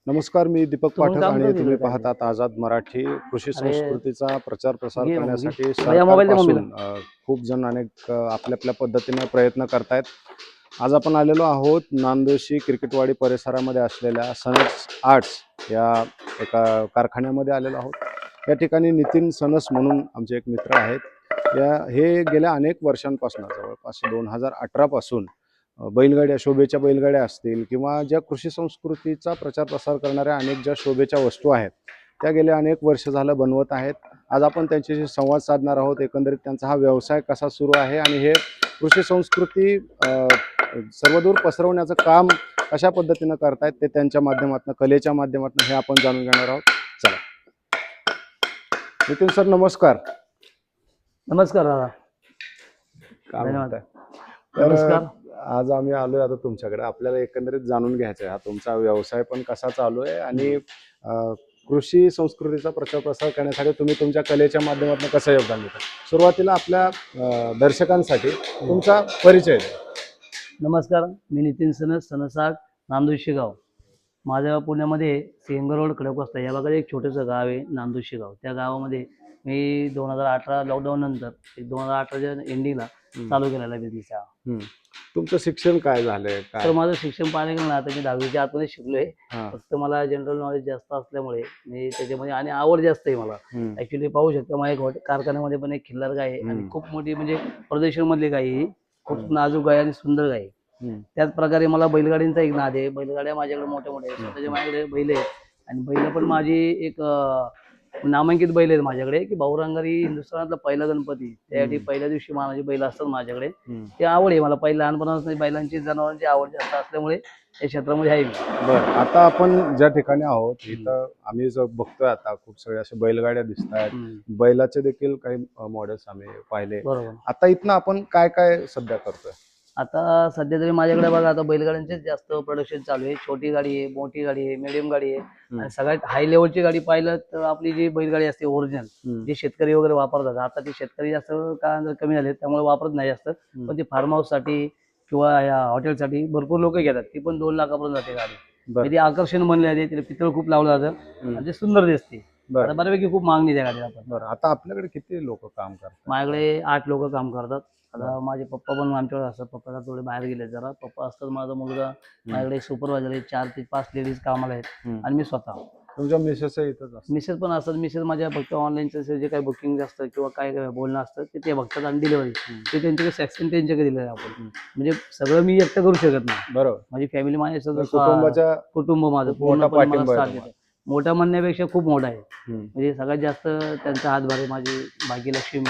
नमस्कार, मी दीपक तो म्हणून पाठक काम आणि करत तुम्ही होता काय पाहतात आझाद मराठी. कृषी अरे संस्कृतीचा प्रचार प्रसार घे मग घे करण्यासाठी भैया मोबाईल दे मम्मीला सरकारपासून खूप जण अनेक आपल्या आपल्या पद्धतीने प्रयत्न करतायत. आज आपण आलेलो आहोत नांदोशी क्रिकेटवाडी परिसरामध्ये असलेल्या सनस आर्ट्स या एका कारखान्यामध्ये आलेलो आहोत. या ठिकाणी नितीन सनस म्हणून आमचे एक मित्र आहेत. हे गेल्या अनेक वर्षांपासून जवळपास 2018 पासून बैलगाड्या, शोभेच्या बैलगाड्या असतील किंवा ज्या कृषी संस्कृतीचा प्रचार प्रसार करणाऱ्या अनेक ज्या शोभेच्या वस्तू आहेत त्या गेल्या अनेक वर्ष झालं बनवत आहेत. आज आपण त्यांच्याशी संवाद साधणार आहोत. एकंदरीत त्यांचा हा व्यवसाय कसा सुरू आहे आणि हे कृषी संस्कृती सर्वदूर पसरवण्याचं काम कशा पद्धतीनं करतायत ते त्यांच्या माध्यमातून, कलेच्या माध्यमातून हे आपण जाणून घेणार आहोत. चला. नितीन सर, नमस्कार. नमस्कार दादा. काय धन्यवाद. म्हणताय? तर नमस्कार. आज आम्ही आलोय आता तुमच्याकडे. आपल्याला एकंदरीत जाणून घ्यायचं आहे हा तुमचा व्यवसाय पण कसा चालू आहे आणि कृषी संस्कृतीचा प्रचार प्रसार करण्यासाठी तुम्ही तुमच्या कलेच्या माध्यमातून कसं योगदान देता. सुरुवातीला आपल्या दर्शकांसाठी तुमचा परिचय द्या. नमस्कार, मी नितीन सनस, सनसाट, नांदोशी गाव. माझ्या गाव पुण्यामध्ये सिंगर रोड, खडकवासला या भागात एक छोटंसं गाव आहे नांदोशी गाव. त्या गावामध्ये मी 2018 लॉकडाऊन नंतर 2018च्या एंडिंगला चालू केलेला बिझनेस हा. तुमचं शिक्षण काय झालंय? तर काय माझं शिक्षण पाहिलं गेलं ना, आता मी 10वीच्या आतमध्ये शिकलोय. हा. फक्त मला जनरल नॉलेज जास्त असल्यामुळे मी त्याच्यामध्ये आणि आवड जास्त आहे मला. ऍक्च्युली पाहू शकता माझ्या कारखान्यामध्ये पण एक खिल्लार गाय आहे आणि खूप मोठी म्हणजे प्रदेशामधली गाय आहे. खूप नाजूक गाय आणि सुंदर गाय आहे. त्याच प्रकारे मला बैलगाडींचा एक नाद आहे. बैलगाड्या माझ्याकडे मोठ्या मोठ्या आहेत. स्वतःच्या माझ्याकडे बैल आहेत आणि बैल पण माझी एक नामांकित बैल आहेत माझ्याकडे की भाऊरंगारी हिंदुस्थानातला पहिला गणपती, त्यासाठी पहिल्या दिवशी मानाची बैल असतात माझ्याकडे. ते आवड आहे मला पहिल्या लहानपणापासून बैलांची, जनावरांची आवड जास्त असल्यामुळे या क्षेत्रामध्ये आहे मी. बरं, आता आपण ज्या ठिकाणी आहोत इथं आम्ही जो बघतोय आता खूप सगळे असे बैलगाड्या दिसत आहेत. बैलाचे देखील काही मॉडेल्स आम्ही पाहिले. बरोबर. आता इथनं आपण काय काय सध्या करतोय? आता सध्या तरी माझ्याकडे बघा, आता बैलगाड्यांचेच जास्त प्रोडक्शन चालू आहे. छोटी गाडी आहे, मोठी गाडी आहे, मिडियम गाडी आहे आणि सगळ्यात हाय लेवलची गाडी पाहिलं तर आपली जी बैलगाडी असते ओरिजिनल, जे शेतकरी वगैरे वापरतात. आता ते शेतकरी जास्त का कमी झाले त्यामुळे वापरत नाही जास्त, पण ते फार्म हाऊस साठी किंवा या हॉटेलसाठी भरपूर लोक घेतात. ती पण 2 लाखापर्यंत जाते गाडी. म्हणजे आकर्षण बनले आहे, तिला पितळ खूप लावलं जातं आणि ते सुंदर दिसते. आता बऱ्यापैकी खूप मागणी त्या गाडीला. बरं, आता आपल्याकडे किती लोक काम करतात? माझ्याकडे 8 लोक काम करतात. आता माझे पप्पा पण आमच्याकडे असतात. पप्पा थोडे बाहेर गेले जरा. पप्पा असतात, माझा मुलगा, माझ्याकडे एक सुपरवायझर आहे, 4 ते 5 लेडीज कामाला आहेत आणि मी स्वतः. तुमच्या मिसेस इथंच असतात? मिसेस पण असतात. मिसेस माझ्या फक्त ऑनलाईनचं जे काही बुकिंग असतं किंवा काय बोलणं असतं ते बघतात आणि डिलिव्हरी ते त्यांच्याकडे सॅक्शन त्यांच्याकडे दिलं आहे आपण. म्हणजे सगळं मी एकटं करू शकत नाही. बरोबर. माझी फॅमिली माझ्या कुटुंब माझं मोठा पाठिंबा आहे साथ देतं. मोठा म्हणण्यापेक्षा खूप मोठा आहे. म्हणजे सगळ्यात जास्त त्यांचा हातभार आहे. माझी भाग्यलक्ष्मी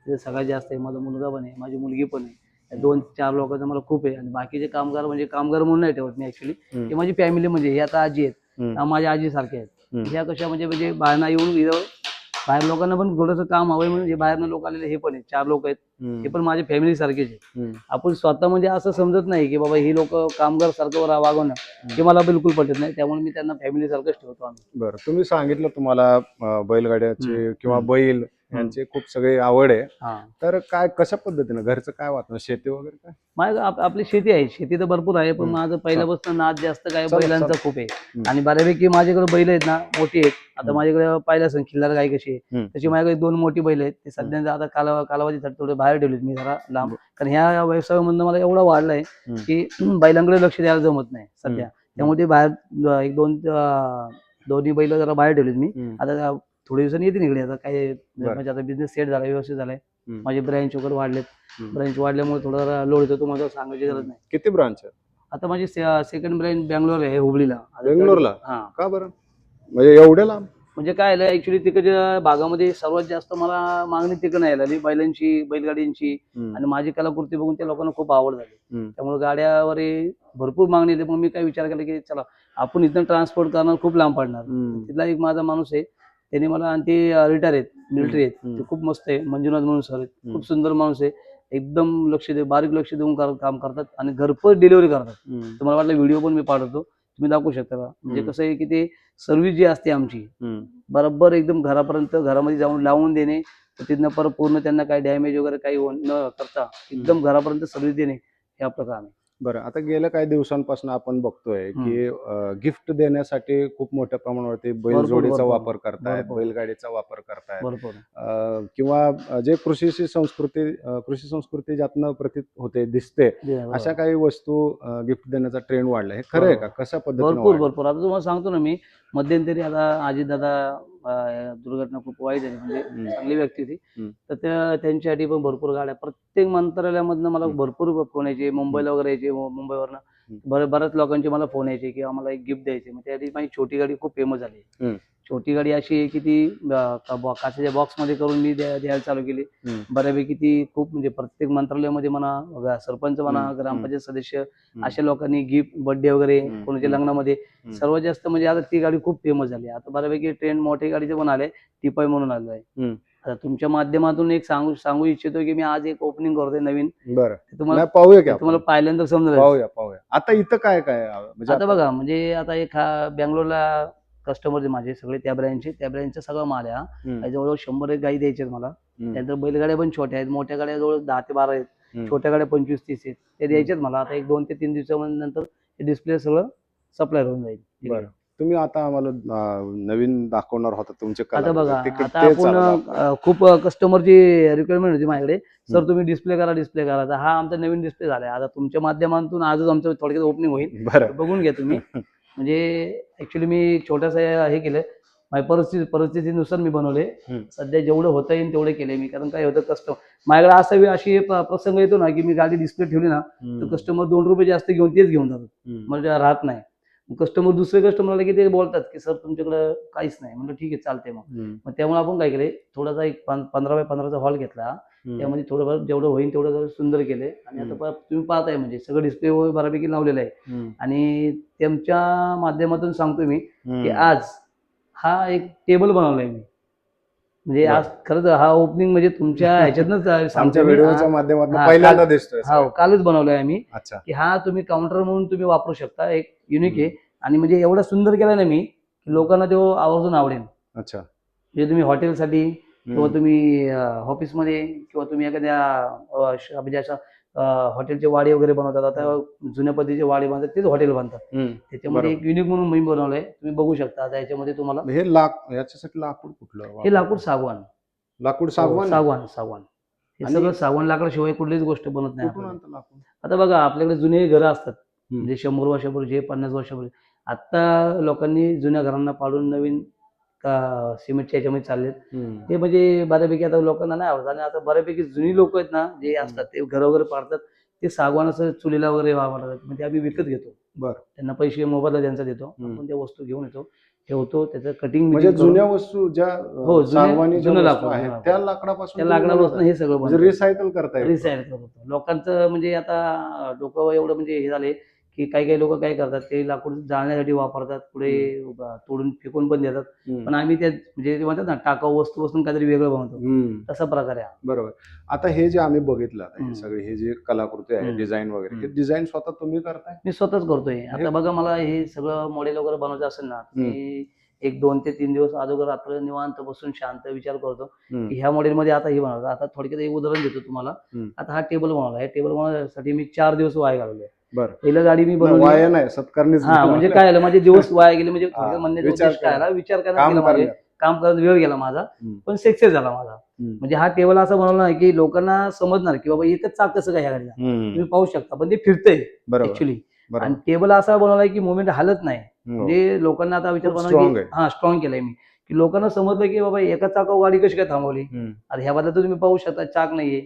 ते सगळ्यात जास्त आहे. माझा मुलगा पण आहे, माझी मुलगी पण आहे. 2-4 लोकांचं मला खूप आहे. आणि बाकीचे कामगार म्हणजे कामगार म्हणून नाही ठेवत मी ऍक्च्युली. ते माझी फॅमिली, म्हणजे हे आता आजी आहेत, माझ्या आजी सारखे आहेत. ह्या कशा म्हणजे बाहेरनं येऊन बाहेर लोकांना पण थोडंसं काम हवंय म्हणजे बाहेरनं लोक आलेले हे पण आहेत, 4 लोक आहेत, हे पण माझ्या फॅमिली सारखेच आहे. आपण स्वतः म्हणजे असं समजत नाही की बाबा ही लोक कामगार सारखं वागवणं हे मला बिलकुल पटत नाही. त्यामुळे मी त्यांना फॅमिली सारखंच ठेवतो आम्ही. बरं, तुम्ही सांगितलं तुम्हाला बैलगाड्याची किंवा बैल यांची खूप सगळी आवड आहे. तर काय कशा पद्धतीनं घरचं काय वाटतं, शेती वगैरे काय? माझं आपली शेती आहे. शेती तर भरपूर आहे, पण माझं पहिल्यापासून नाद जास्त काय बैलांचा खूप आहे. आणि बऱ्यापैकी माझ्याकडे बैल आहेत ना, मोठी आहेत. आता माझ्याकडे पाहिलं असेल खिल्लार गाय कशी आहे, तशी माझ्याकडे 2 मोठी बैल आहेत. ते सध्या आता कालावधीसाठी थोडे बाहेर ठेवलेत मी जरा लांब, कारण ह्या व्यवसायामधनं मला एवढा वाढलाय की बैलांकडे लक्ष द्यायला जमत नाही सध्या. त्यामुळे ते बाहेर एक दोन्ही बैल जरा बाहेर ठेवलेत मी. आता थोड्या दिवसांनी येते इकडे. आता काय म्हणजे आता बिझनेस सेट झाला, व्यवस्थित झालाय. माझे ब्रँच वगैरे वाढलेत. ब्रँच वाढल्यामुळे थोडा लोड येतो. तुम्हाला सांगायची गरज नाही. किती ब्रांच आहे आता माझी सेकंड ब्रँच बँगलोर आहे, हुबळीला. बेंगलोरला? हा. का बरं, म्हणजे एवढ्या लांब? म्हणजे काय आहे, ऍक्च्युली तिकडच्या भागामध्ये सर्वात जास्त मला मागणी तिकडे यायला लागली, बैलांची, बैलगाडींची. आणि माझी कलाकृती बघून त्या लोकांना खूप आवड झाली. त्यामुळे गाड्यावर भरपूर मागणी येते. मग मी काय विचार केला की चला आपण इथं ट्रान्सपोर्ट करणार, खूप लांब पडणार. तिथला एक माझा माणूस आहे, त्याने मला, आणि ते रिटायर आहेत, मिलिटरी आहेत, ते खूप मस्त आहे, मंजुनाथ म्हणून सर आहेत, खूप सुंदर माणूस आहे. एकदम बारीक लक्ष देऊन काम करतात आणि घरपोच डिलिव्हरी करतात. तुम्हाला वाटलं व्हिडिओ पण मी पाठवतो, तुम्ही दाखवू शकता का. म्हणजे कसं आहे की ते सर्व्हिस जी असते आमची बरोबर एकदम घरापर्यंत, घरामध्ये जाऊन लावून देणे, तिथनं परत पूर्ण त्यांना काही डॅमेज वगैरे काही न करता एकदम घरापर्यंत सर्व्हिस देणे, हे आपलं काम आहे. बरं, आता गेल्या काही दिवसांपासून आपण बघतोय की गिफ्ट देण्यासाठी खूप मोठ्या प्रमाणावरती बैलजोडीचा भरपूर, वापर करतायत, भरपूर. बैलगाडीचा वापर करतायत. भरपूर. किंवा जे कृषी संस्कृती ज्यातनं प्रतीत होते, दिसते, अशा काही वस्तू गिफ्ट देण्याचा ट्रेंड वाढलाय. हे खरं आहे का? बरोबर. कशा पद्धतीने भरपूर, वाढलं? भरपूर. आता तुम्हाला सांगतो ना मी, मध्यंतरी आता अजितदादा दुर्घटना खूप वाईट झाली, म्हणजे चांगली व्यक्ती होती. तर त्यांच्यासाठी पण भरपूर गाड्या, प्रत्येक मंत्रालयामधनं मला भरपूर फोन यायचे, मुंबईला वगैरे यायचे, मुंबईवरनं बऱ्याच लोकांचे मला फोन यायचे की आम्हाला एक गिफ्ट द्यायचे. मग त्यासाठी माझी छोटी गाडी खूप फेमस झाली. छोटी गाडी अशी आहे की ती काचेच्या बॉक्समध्ये करून मी द्यायला चालू केली. बऱ्यापैकी ती खूप, म्हणजे प्रत्येक मंत्रालयामध्ये म्हणा, सरपंच म्हणा, ग्रामपंचायत सदस्य, अशा लोकांनी गिफ्ट, बर्थडे वगैरे, कोणाच्या लग्नामध्ये सर्वात जास्त, म्हणजे आता ती गाडी खूप फेमस झाली. आता बऱ्यापैकी ट्रेंड मोठ्या गाडीचे पण आले, टिपाई म्हणून आलेलं आहे. आता तुमच्या माध्यमातून एक सांगू इच्छितो की मी आज एक ओपनिंग करतोय नवीन. बरं, तुम्हाला पाहूया की तुम्हाला पहिल्यांदा समजेल. पाहूया. आता इथं काय काय म्हणजे आता बघा, म्हणजे आता एक बँगलोरला कस्टमर माझे सगळे त्या ब्रँडचा सगळा माल आहे. जवळजवळ 100 एक गाई द्यायचे मला. त्यानंतर बैलगाड्या पण छोट्या आहेत, मोठ्या गाड्या जवळ 10 ते 12 आहेत, छोट्या गाड्या 25-30 आहेत. ते द्यायच्यात मला. आता एक 2 ते 3 दिवसानंतर डिस्प्ले सगळं सप्लाय होऊन जाईल. बरं, तुम्ही आता आम्हाला नवीन दाखवणार होता तुमचे आता बघा, कलाकृती. आता आपण खूप कस्टमरची रिक्वायरमेंट होती माझ्याकडे, सर तुम्ही डिस्प्ले करा. तर हा आमचा नवीन डिस्प्ले झालाय. आता तुमच्या माध्यमातून आजच आमचं थोडक्यात ओपनिंग होईल. बरं, बघून घ्या तुम्ही. म्हणजे ऍक्च्युली मी छोटासा हे केलं, माझ्या परिस्थितीनुसार मी बनवले. सध्या जेवढं होता येईल तेवढे केले मी. कारण काय होतं, माझ्याकडे अशी प्रसंग येतो ना की मी गाडी डिस्प्ले ठेवली ना, तर कस्टमर ₹2 जास्त घेऊन तेच घेऊन जातात, म्हणजे राहत नाही. दुसरे कस्टमर आले की ते बोलतात की सर तुमच्याकडे काहीच नाही. म्हणलं ठीक आहे, चालतंय. मग त्यामुळे आपण काय केले, थोडासा एक 15 बाय 15चा हॉल घेतला. त्यामध्ये थोडंफार जेवढं होईल तेवढं सुंदर केले. आणि आता तुम्ही पाहताय, म्हणजे सगळं डिस्प्ले बऱ्यापैकी लावलेलं आहे. आणि त्यांच्या माध्यमातून सांगतो मी की आज हा एक टेबल बनवलाय मी. म्हणजे आज खरंच हा ओपनिंग म्हणजे तुमच्या ह्याच्यातनंच आमच्या व्हिडिओच्या माध्यमातून पहिल्यांदा दिसतोय. कालच बनवलाय आम्ही. अच्छा, की हा तुम्ही काउंटर म्हणून तुम्ही वापरू शकता, एक युनिक आहे. आणि म्हणजे एवढा सुंदर केला ना मी की लोकांना तो आवर्जून आवडेल. अच्छा, म्हणजे तुम्ही हॉटेलसाठी किंवा तुम्ही ऑफिसमध्ये किंवा तुम्ही एखाद्या म्हणजे अशा हॉटेलचे वाडे वगैरे बनवतात. आता जुन्या पद्धतीचे वाडे बनतात, तेच हॉटेल बनतात. त्याच्यामध्ये एक युनिक म्हणून मी बनवलंय, तुम्ही बघू शकता. आता याच्यामध्ये तुम्हाला हे याच्यासाठी लाकूड कुठलं? हे लाकूड सागवान. सागवान. हे सगळं सागवान लाकडाशिवाय कुठलीच गोष्ट बनत नाही. कुठून आणतं लाकूड? आता बघा, आपल्याकडे जुने घरं असतात, म्हणजे 100 वर्षापूर्वी, 50 वर्षापूर्वी. आता लोकांनी जुन्या घरांना पाडून नवीन सिमेंटच्या ह्याच्यामध्ये चाललेत. ते म्हणजे बऱ्यापैकी आता लोकांना नाही आवडत. आणि आता बऱ्यापैकी जुनी लोक आहेत ना, जे असतात ते घरं वगैरे पाडतात, ते सागवान असं चुलीला वगैरे वापरतात. म्हणजे आम्ही विकत घेतो. बरं, त्यांना पैसे मोबदला त्यांचा देतो. आपण त्या वस्तू घेऊन येतो, ठेवतो, त्याचं कटिंग म्हणजे जुन्या वस्तू ज्या जुनं लाकूड आहेत त्या लाकडापासून हे सगळं म्हणजे रिसायकल करता येतं. रिसायकल करतो. लोकांचं म्हणजे आता डोकं एवढं म्हणजे हे झाले की काही लोक काय करतात, ते लाकूड जाळण्यासाठी वापरतात, पुढे तोडून फेकून पण देतात. पण आम्ही त्या म्हणजे ते म्हणतात ना, टाकाऊ वस्तूपासून काहीतरी वेगळं बनवतो, तसा प्रकार आहे. बरोबर. आता हे जे आम्ही बघितलं, हे सगळे हे जे कलाकृती आहे, डिझाईन वगैरे, हे डिझाईन स्वतः तुम्ही करताय? मी स्वतःच करतोय. आता बघा, मला हे सगळं मॉडेल वगैरे बनवायचं असेल ना, मी एक 2 ते 3 दिवस अगोदर रात्र निवांत बसून शांत विचार करतो की ह्या मॉडेलमध्ये आता हे बनवलं. आता थोडक्यात एक उदाहरण देतो तुम्हाला. आता हा टेबल बनवला. हे टेबल बनवण्यासाठी मी 4 दिवस वाया घालवले. पहिलं गाडी मी बनवली, वाया नाही, सत्कारणीच. म्हणजे काय झालं, माझे दिवस वाया गेले. म्हणजे थोडक्यात म्हणण्याचा उद्देश काय आला, विचार करण्यात काम करत वेळ गेला माझा, पण सक्सेस झाला माझा. म्हणजे हा टेबल असा बनवला नाही की लोकांना समजणार की बाबा एकच चाक कसं काय ह्या गाडीला, तुम्ही पाहू शकता, पण ते फिरतंय ऍक्च्युली. आणि टेबल असा बनवलाय की मुवमेंट हालत नाही. म्हणजे लोकांना आता विचार बनवला, स्ट्रॉंग केलाय मी, की लोकांना समजलं की बाबा एका चाकावर गाडी कशी काय थांबवली. आता ह्या बद्दल तुम्ही पाहू शकता, चाक नाहीये,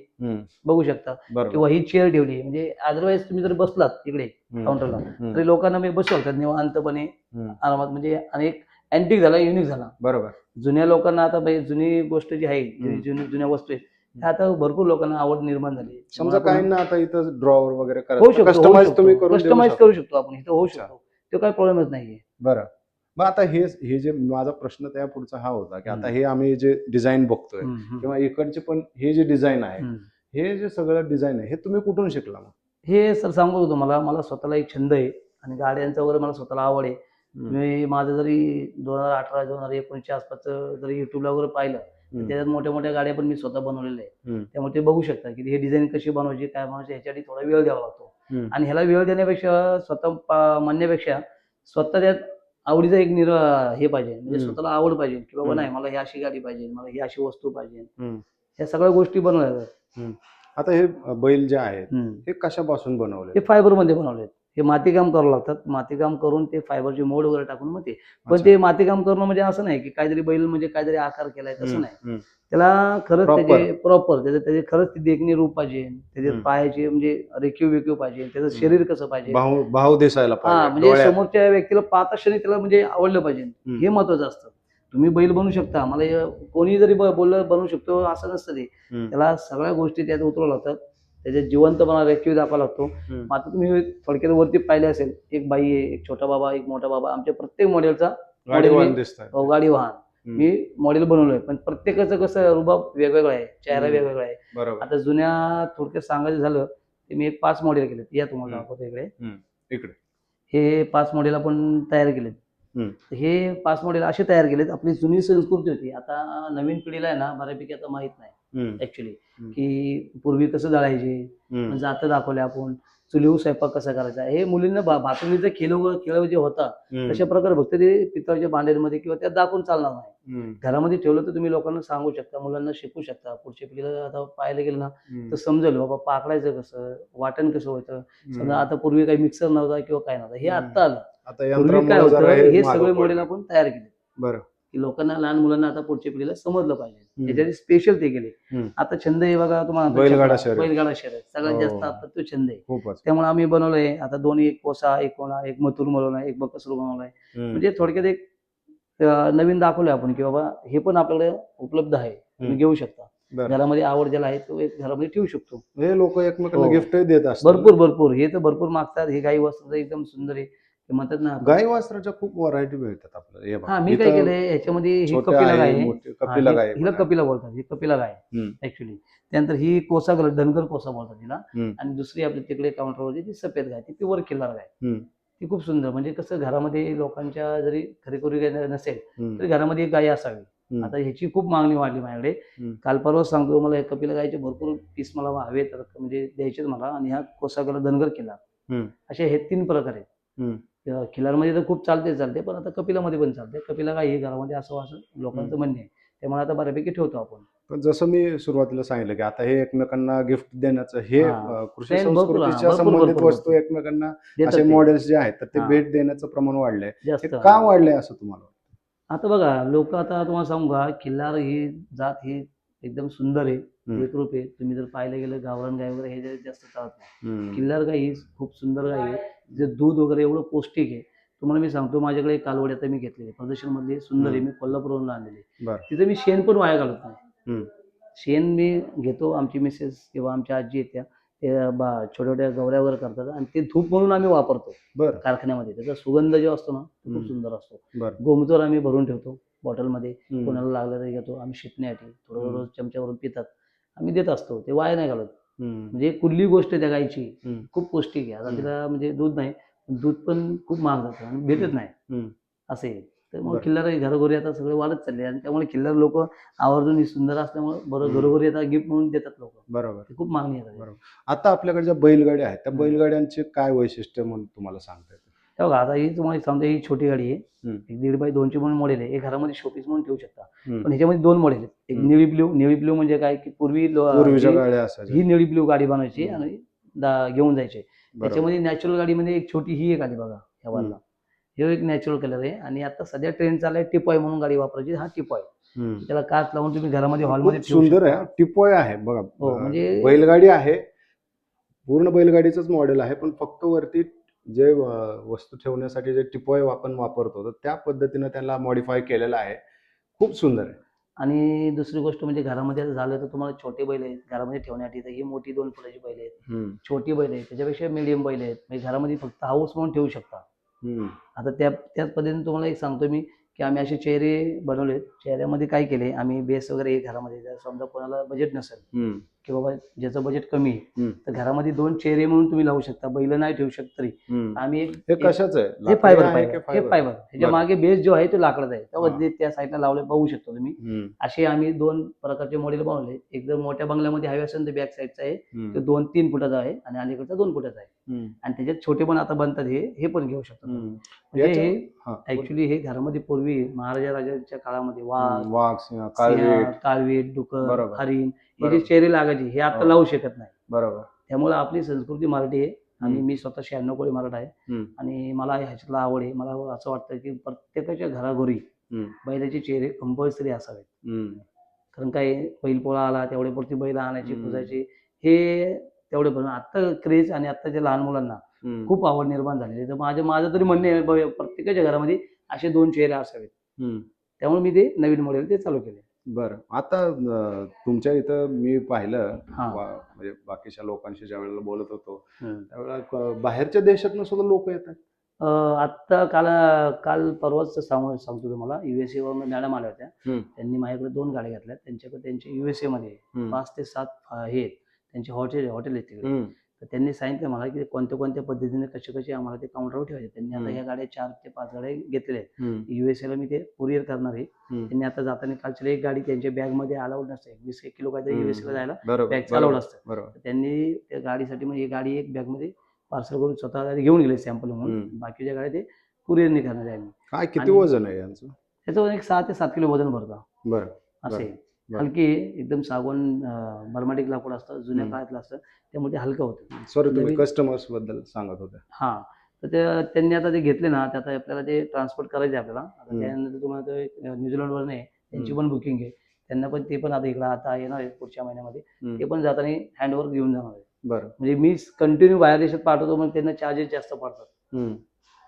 बघू शकता. किंवा ही चेअर ठेवली, म्हणजे अदरवाईज तुम्ही जर बसलात तिकडे काउंटरला, तरी लोकांना मी बसू शकतात निवांतपणे, आरामात. म्हणजे अनेक अँटिक झाला, युनिक झाला. बरोबर. जुन्या लोकांना आता जुनी गोष्ट जी आहे, जुन्या वस्तू आहेत, त्या आता भरपूर लोकांना आवड निर्माण झाली. समजा काही ना, आता इथं ड्रॉवर वगैरे होऊ शकतो, कस्टमाइज करू शकतो आपण, इथं होऊ शकतो, तो काही प्रॉब्लेमच नाहीये. बरं. मग आता हे जे माझा प्रश्न त्या पुढचा हा होता की आता हे आम्ही जे डिझाईन बघतोय किंवा इकडचे पण हे जे डिझाईन आहे, हे जे सगळं डिझाईन आहे, हे तुम्ही कुठून शिकला? मग हे सर सांगू तुम्हाला, मला स्वतःला एक छंद आहे आणि गाड्यांचा वगैरे मला स्वतःला आवड आहे. मी माझं जरी 2018-2019 आसपास जरी युट्यूबला वगैरे पाहिलं, त्याच्यात मोठ्या मोठ्या गाड्या पण मी स्वतः बनवलेल्या आहेत. हम्म. त्यामुळे ते बघू शकता की हे डिझाईन कशी बनवायची, काय बनवायची, ह्याच्यासाठी थोडा वेळ द्यावा लागतो. हम्म. आणि ह्याला वेळ देण्यापेक्षा स्वतः म्हणण्यापेक्षा स्वतः त्यात आवडीचा एक हे पाहिजे, म्हणजे स्वतःला आवड पाहिजे की बाबा नाही मला ही अशी गाडी पाहिजे, मला ही अशी वस्तू पाहिजे, ह्या सगळ्या गोष्टी बनवल्या. आता हे बैल जे आहेत हे कशापासून बनवले? हे फायबरमध्ये बनवलेत. हे मातीकाम करावं लागतात. मातीकाम करून ते फायबरचे मोड वगैरे टाकून मग ते. पण ते मातीकाम करणं म्हणजे असं नाही की काहीतरी बैल म्हणजे काहीतरी आकार केलाय, तसं नाही. त्याला खरंच त्याचे प्रॉपर त्याचे खरंच ते देखणे रूप पाहिजे, त्याचे पायाचे म्हणजे रेखीव वेखीव पाहिजे, त्याचं शरीर कसं पाहिजे, भाव दिसायला पाहिजे, म्हणजे समोरच्या व्यक्तीला पाहता क्षणी त्याला म्हणजे आवडलं पाहिजे, हे महत्वाचं असतं. तुम्ही बैल बनवू शकता, मला कोणी जरी बोललं बनवू शकतो असं नसतं ते. त्याला सगळ्या गोष्टी त्यात उतरवल्या लागतात, त्याच्यात जिवंतपणा रेखीव दाखवा लागतो. आता तुम्ही थोडक्यात वरती पाहिले असेल, एक बाई आहे, एक छोटा बाबा, एक मोठा बाबा, आमच्या प्रत्येक मॉडेलचा गाडी वाहन मी मॉडेल बनवलंय. पण प्रत्येकाचं कसं रुबाब वेगवेगळा आहे, चेहरा वेगवेगळा आहे. आता जुन्या थोडक्यात सांगायचं झालं तर मी एक 5 मॉडेल केलेत. या तुम्हाला दाखवतो इकडे. हे 5 मॉडेल आपण तयार केलेत. हे 5 मॉडेल असे तयार केलेत, आपली जुनी संस्कृती होती. आता नवीन पिढीला आहे ना बऱ्यापैकी आता माहित नाही ऍक्च्युली की पूर्वी कसं जळायचे, जातं दाखवले आपण, चुलीवर स्वयंपाक कसा करायचा. हे मुलींना भातुंगीचा खेळ जे होता तशा प्रकारे फक्त ते पितळच्या भांड्यांमध्ये किंवा त्यात दाखवून चालणार नाही. घरामध्ये ठेवलं तर तुम्ही लोकांना सांगू शकता, मुलांना शिकू शकता. पुढच्या पिढीला आता पाहायला गेलं ना तर समजेल बाबा पाकडायचं कसं, वाटण कसं होतं. समजा आता पूर्वी काही मिक्सर नव्हता किंवा काय नव्हतं, हे आत्ता आलं. पूर्वी काय होतं, हे सगळे मॉडेल आपण तयार केले की लोकांना, लहान मुलांना आता पुढच्या पिढीला समजलं पाहिजे, त्याच्यासाठी स्पेशल ते केले. आता छंद आहे बघा तुम्हाला, बैलगाडा शर्यत सगळ्यात जास्त आता तो छंद आहे. त्यामुळे आम्ही बनवलंय आता 2, एक कोसा, एक कोणा, एक मथुर बनवलाय, एक बकसरू बनवलाय. म्हणजे थोडक्यात एक नवीन दाखवलंय आपण की बाबा हे पण आपल्याकडे उपलब्ध आहे, तुम्ही घेऊ शकता. घरामध्ये आवड ज्याला आहे तो एक घरामध्ये ठेवू शकतो. हे लोक एकमेकांना गिफ्ट देत असतात. भरपूर हे तर भरपूर मागतात. हे गाई वस्त्र एकदम सुंदर आहे, ते म्हणतात ना गाई वस्त्राच्या खूप व्हरायटी मिळतात आपल्याला. मी काय केलंय याच्यामध्ये, ही कपिला गाय आहे, हिला कपिला बोलतात, ही कपिला गाय ऍक्च्युली. त्यानंतर ही कोसा धनगर कोसा बोलतात तिला. आणि दुसरी आपली तिकडे काउंटरवरची ती सफेद गाय, ती प्युअर खिल्लार गाय. ती खूप सुंदर, म्हणजे कसं घरामध्ये लोकांच्या जरी खरेखुरी गाय नसेल तरी घरामध्ये एक गाय असावी. आता ह्याची खूप मागणी वाढली माझ्याकडे. काल परवा सांगतो, मला कपिला गायचे भरपूर पीस मला हवे तर म्हणजे द्यायचेच मला. आणि ह्या कोसा कलर धनगर खिल्लार, असे हे 3 प्रकार आहेत. खिलारमध्ये तर खूप चालते, पण आता कपिलामध्ये पण चालते. कपिला गाय ही घरामध्ये असावं असं लोकांचं म्हणणे आहे, त्यामुळे आता बऱ्यापैकी ठेवतो आपण. पण जसं मी सुरुवातीला सांगितलं की आता हे एकमेकांना गिफ्ट देण्याचं, हे कृषी संस्कृतीच्या संबंधित वस्तू एकमेकांना असे मॉडेल्स जे आहेत तर ते भेट देण्याचं प्रमाण वाढलंय. हे का वाढलंय असं तुम्हाला वाटतं? आता बघा लोक, आता तुम्हाला सांगू का, खिल्लार ही जात ही एकदम सुंदर आहे, एकरूप आहे. तुम्ही जर पाहिलं गेलं गावरान गाय वगैरे हे जास्त चालत नाही. खिल्लार गाय ही खूप सुंदर गाय आहे, जे दूध वगैरे एवढं पौष्टिक आहे. तुम्हाला मी सांगतो, माझ्याकडे एक कालवड आता मी घेतलेली प्रदर्शन मधली, सुंदर आहे, मी कोल्हापूरवरून आणलेली. तिथे मी शेण पण वाया घालत नाही. शेण मी घेतो, आमची मिसेस किंवा आमच्या आजी आहेत त्या छोट्या छोट्या गवऱ्या वगैरे करतात आणि ते धूप म्हणून आम्ही वापरतो कारखान्यामध्ये. त्याचा सुगंध जो असतो ना तो खूप सुंदर असतो. गोमूत्र आम्ही भरून ठेवतो बॉटलमध्ये, कोणाला लागलं तरी घेतो आम्ही शिपण्यासाठी. थोडं रोज चमच्यावरून पितात, आम्ही देत असतो, ते वाया नाही घालत. म्हणजे कुठली गोष्ट त्या गायची खूप पौष्टिक आहे. आता तिला म्हणजे दूध नाही, दूध पण खूप महाग जातं आणि भेटत नाही असे. तर मग खिल्लार घरोघरी आता सगळे वाढत चालले आणि त्यामुळे खिल्लार लोक आवर्जून सुंदर असल्यामुळे बरं घरोघरी आता गिफ्ट म्हणून देतात लोक. बरोबर, खूप मागणी आहे. आता आपल्याकडे ज्या बैलगाड्या आहेत त्या बैलगाड्यांचे काय वैशिष्ट्य म्हणून तुम्हाला सांगता येतं? बघा आता ही तुम्हाला सांगतो, ही छोटी गाडी आहे, 1.5 बाय 2ची म्हणून मॉडेल आहे. हे घरामध्ये शोपीस म्हणून ठेवू शकता. पण ह्याच्यामध्ये 2 मॉडेल आहेत. एक निळी ब्ल्यू म्हणजे काय की पूर्वीच्या गाड्या असायच्या, ही निळी ब्ल्यू गाडी बनायची आणि घेऊन जायचे. त्याच्यामध्ये नॅचरल गाडीमध्ये एक छोटी ही एक आली बघा ह्या वाला, हे एक नॅचरल कलर आहे. आणि आता सध्या ट्रेंड चाललाय टिपॉय म्हणून गाडी वापरायची. हा टिपॉय, त्याला काच लावून तुम्ही घरामध्ये हॉलमध्ये सुंदर आहे. टिपॉय आहे बघा, म्हणजे बैलगाडी आहे, पूर्ण बैलगाडीचंच मॉडेल आहे, पण फक्त वरती जे वस्तू ठेवण्यासाठी जे टिपॉय आपण वापरतो तर त्या पद्धतीनं त्याला मॉडिफाय केलेलं आहे. खूप सुंदर आहे. आणि दुसरी गोष्ट म्हणजे घरामध्ये झालं तर तुम्हाला छोटे बैल आहेत घरामध्ये ठेवण्यासाठी, तर ही मोठी 2 फुटाची बैल आहेत, छोटी बैल आहेत, त्याच्यापेक्षा मीडियम बैल आहेत. म्हणजे घरामध्ये फक्त हाऊस म्हणून ठेवू शकता. आता त्याच पद्धतीने तुम्हाला एक सांगतो मी की आम्ही असे चेहरे बनवलेत. चेहऱ्यामध्ये काय केले आम्ही, बेस वगैरे घरामध्ये समजा कोणाला बजेट नसेल की बाबा ज्याचं बजेट कमी आहे हम्म. तर घरामध्ये 2 चेहरे म्हणून तुम्ही लावू शकता, बैल नाही ठेवू शकत तरी आम्ही हे कशाचं आहे? हे लाकडी फायबर आहे की हे फायबर? फायबर ह्याच्या बरं. मागे बेस जो आहे तो लाकडाचा आहे, हा. तेव्हा त्या साईडला लावले बघू शकतो तुम्ही. असे आम्ही 2 प्रकारचे मॉडेल बनवले. एकदम मोठ्या बंगल्यामध्ये हवे असेल तर बॅक साईडचा आहे, तो 2-3 फुटाचा आहे आणि अलीकडचा 2 फुटाचा आहे. आणि त्याच्यात छोटे पण आता बनतात, हे पण घेऊ शकतो तुम्ही. म्हणजे हे ऍक्च्युली हे घरामध्ये पूर्वी महाराजा राजांच्या काळामध्ये वाघ, वाघ, सिंह, सिंह, काळवीट. काळवीट, डुकर, बरोबर. हरिण हे जे बरोबर. चेहरे लागायचे हे आता हो. लावू शकत नाही. बरोबर. त्यामुळे आपली संस्कृती मराठी आहे आणि मी स्वतः 96 कोळी मराठा आहे आणि मला ह्याच्यातला आवड आहे. मला असं वाटतं की प्रत्येकाच्या घराघरी बैलाचे चेहरे कंपल्सरी असावेत. कारण काय बैल पोळा आला तेवढ्यापुरती बैल आणायची, पूजायची, हे तेवढे पण आता क्रेज आणि आताच्या लहान मुलांना खूप आवड निर्माण झालेली आहे. तर माझं तरी म्हणणे आहे प्रत्येकाच्या घरामध्ये असे 2 चेहरे असावेत. त्यामुळे मी ते नवीन मॉडेल ते चालू केले. बरं. आता तुमच्या इथं मी पाहिलं हा. म्हणजे बाकीच्या लोकांशी ज्या वेळेला बोलत होतो त्यावेळेला बाहेरच्या देशातनं सुद्धा लोक येतात. आत्ता काल परवाच सांगतो तुम्हाला, USA वरून मॅडम आल्या होत्या. त्यांनी माझ्याकडे 2 गाड्या घेतल्या. त्यांच्याकडे त्यांचे USA मध्ये 5 ते 7 हे आहेत त्यांचे हॉटेल आहेत तिकडे. तर त्यांनी सांगितलं मला की कोणत्या पद्धतीने कसे आम्हाला ते काउंटरवर ठेवायचे. त्यांनी आता ह्या गाड्या 4 ते 5 गाड्या घेतलेल्या आहेत. USA ला मी ते कुरिअर करणार आहे. त्यांनी आता जाताना कालची एक गाडी त्यांच्या बॅगमध्ये अलाउड नसते, 20 किलो काहीतरी USA ला जायला बॅग अलाउड असतं. त्यांनी त्या गाडीसाठी मग ही गाडी एक बॅगमध्ये पार्सल करून स्वतः घेऊन गेले सॅम्पल म्हणून. बाकीच्या गाड्या ते कुरिअरने करणार आहे आम्ही. काय किती वजन आहे यांचं? त्याचं वजन एक 6 ते 7 किलो वजन भरतं. बरं. असे हलकी एकदम सागवान बर्माटिक लाकूड असतं, जुन्या काळातलं असतं, त्यामुळे ते हलकं होतं. सॉरी, तुम्ही कस्टमर्स बद्दल सांगत होते. हा. तर त्यांनी आता ते घेतले ना, ते आता आपल्याला ते ट्रान्सपोर्ट करायचे आपल्याला. आता त्यानंतर तुम्हाला ते न्यूझीलंडवर नाही, त्यांची पण बुकिंग आहे. त्यांना पण ते पण आता इकडे आता येणार आहे पुढच्या महिन्यामध्ये. ते पण जाताना हँडओव्हर घेऊन जाणार आहे. बरं. म्हणजे मी कंटिन्यू बाहेर देशात पाठवतो मग त्यांना चार्जेस जास्त पडतात.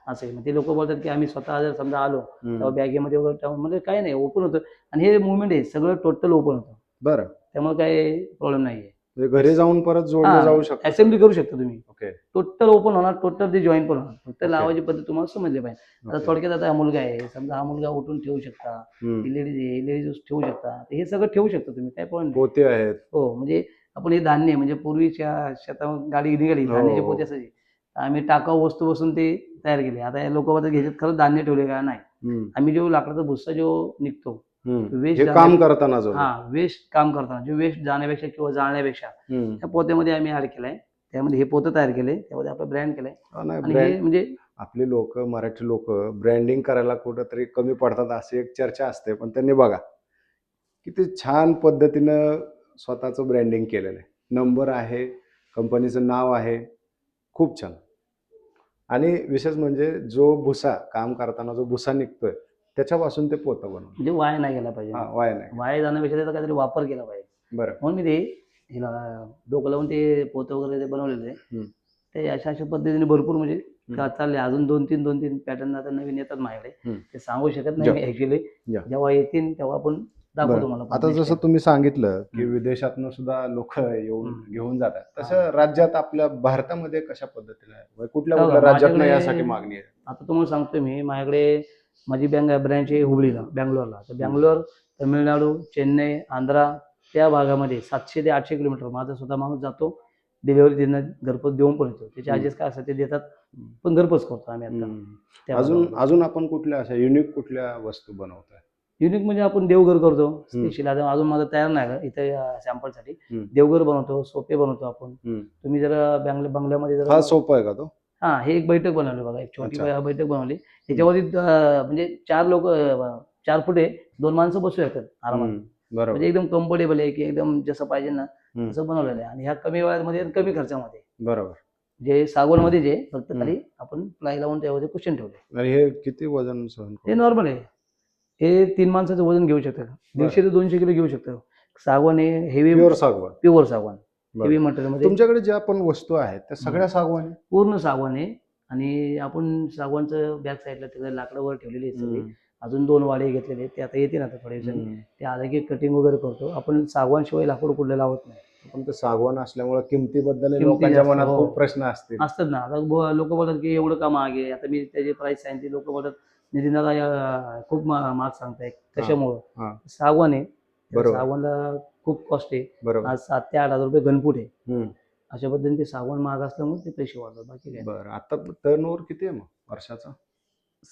असं आहे. मग ते लोक बोलतात की आम्ही स्वतः जर समजा आलो तेव्हा बॅगेमध्ये वगैरे म्हणजे काही नाही, ओपन होतं आणि हे मुवमेंट आहे सगळं टोटल ओपन होतं. बरं. त्यामुळे काही प्रॉब्लेम नाहीये. घरी जाऊन परत जोडलं जाऊ शकतं, असेंब्ली करू शकता तुम्ही. ओके. टोटल ओपन होणार, टोटल ते जॉईन पण होणार. फक्त लावायची पद्धत तुम्हाला समजली पाहिजे. आता थोडक्यात आता हा मुलगा आहे, समजा हा मुलगा उठून ठेवू शकता, लेडीज आहे, लेडीज ठेवू शकता, हे सगळं ठेवू शकता तुम्ही, काय प्रॉब्लेम नाही. पोते आहेत. हो, म्हणजे आपण हे धान्य म्हणजे पूर्वीच्या शेतात गाडी निघाली धान्याचे पोते असायचे, आम्ही टाकाऊ वस्तू बसून ते तयार केले. आता लोक घ्यायचे खरंच धान्य ठेवले का नाही. आम्ही जो लाकडाचा भुस्सा जो निघतो वेस्ट काम करताना वेस्ट काम करताना जो वेस्ट जाण्यापेक्षा किंवा जाळण्यापेक्षा त्या पोत्यामध्ये आम्ही ऍड केलाय. त्यामध्ये हे पोतं तयार केले, त्यामध्ये आपलं ब्रँड केलंय. आणि हे म्हणजे आपले लोक, मराठी लोक ब्रँडिंग करायला कुठंतरी कमी पडतात अशी एक चर्चा असते. पण त्यांनी बघा किती छान पद्धतीनं स्वतःचं ब्रँडिंग केलेलं आहे. नंबर आहे, कंपनीचं नाव आहे, खूप छान. आणि विशेष म्हणजे जो भुसा काम करताना जो भुसा निघतोय त्याच्यापासून ते पोतं बनवलं, म्हणजे वाया नाही गेला पाहिजे. वाया जाण्यापेक्षा त्याचा काहीतरी वापर केला पाहिजे. बरं. म्हणून मी ते हिला डोकं लावून ते पोतं वगैरे ते बनवलेले आहे. ते अशा पद्धतीने भरपूर म्हणजे चालले. अजून 2-3 पॅटर्न आता नवीन येतात माझ्याकडे, ते सांगू शकत नाही मी ऍक्च्युली. जेव्हा येतील तेव्हा आपण दाखवतो तुम्हाला. आता जसं तुम्ही सांगितलं की विदेशातनं सुद्धा लोक येऊन घेऊन जातात, तसं राज्यात आपल्या भारतामध्ये कशा पद्धतीने आहे, कुठल्या राज्यात यासाठी मागणी आहे? आता तुम्हाला सांगतोय मी, माझ्याकडे माझी ब्रँच आहे हुबळीला, बँगलोरला. तर बँगलोर, तमिळनाडू, चेन्नई, आंध्रा त्या भागामध्ये 700 ते 800 किलोमीटर माझा स्वतः माणूस जातो. डिलिव्हरी देणं, घरपोच देऊन पण येतो. ते चार्जेस काय असतात ते देतात, पण घरपोच करतो आम्ही आता. अजून आपण कुठल्या अशा युनिक कुठल्या वस्तू बनवतोय? युनिक म्हणजे आपण देवघर करतो स्पेशल. अजून माझं तयार नाही इथे सॅम्पलसाठी. देवघर बनवतो, सोपे बनवतो आपण. तुम्ही जर बंगल्यामध्ये जर हा सोपा आहे का तो? हा, हे एक बैठक बनवली बघा, एक छोटी बैठक बनवली. त्याच्यावरती म्हणजे 4 लोक 4 फुटे 2 माणसं बसू शकतात आरामात. म्हणजे एकदम कम्फर्टेबल आहे की एकदम जसं पाहिजे ना तसं बनवलेलं आहे. आणि ह्या कमी वेळामध्ये कमी खर्चामध्ये. बरोबर. जे सागवण मध्ये जे फक्त खाली आपण प्लाई लावून त्यामध्ये कुशन ठेवले. आणि हे किती वजन सहन हे नॉर्मल आहे. हे 3 माणसाचं वजन घेऊ शकतं, 150 ते 200 किलो घेऊ शकतं. सागवान हे हेवी, प्युअर सागवान हेवी मटेरियल मध्ये. तुमच्याकडे ज्या पण वस्तू आहेत त्या सगळ्या सागवान आहे? पूर्ण सागवान आहे. आणि आपण सागवानचं बॅक साईडला तिकडे लाकडावर ठेवलेली आहे सगळी. अजून 2 वाडे घेतलेले, ते आता येतील आता थोड्या दिवसांनी. ते आलं की कटिंग वगैरे करतो आपण. सागवान शिवाय लाकूड कुठलं लावत नाही. पण ते सागवान असल्यामुळे किंमतीबद्दल लोकांच्या मनात खूप प्रश्न असतात ना. आता लोक बोलतात की एवढं का महाग आहे. आता मी त्याची प्राइस सांगितली, लोक बोलतात नितीनदादा खूप महाग सांगताय. कशामुळं? सागवान आहे, सागवानला खूप कॉस्ट आहे. बरोबर. आज 7 ते 8 हजार रुपये घनफूट आहे. हम्म. अशा पद्धतीने ते सागवान महाग असल्यामुळे ते पैसे वाढतात, बाकी काय. बरं, आता टर्नओव्हर किती आहे मग वर्षाचा?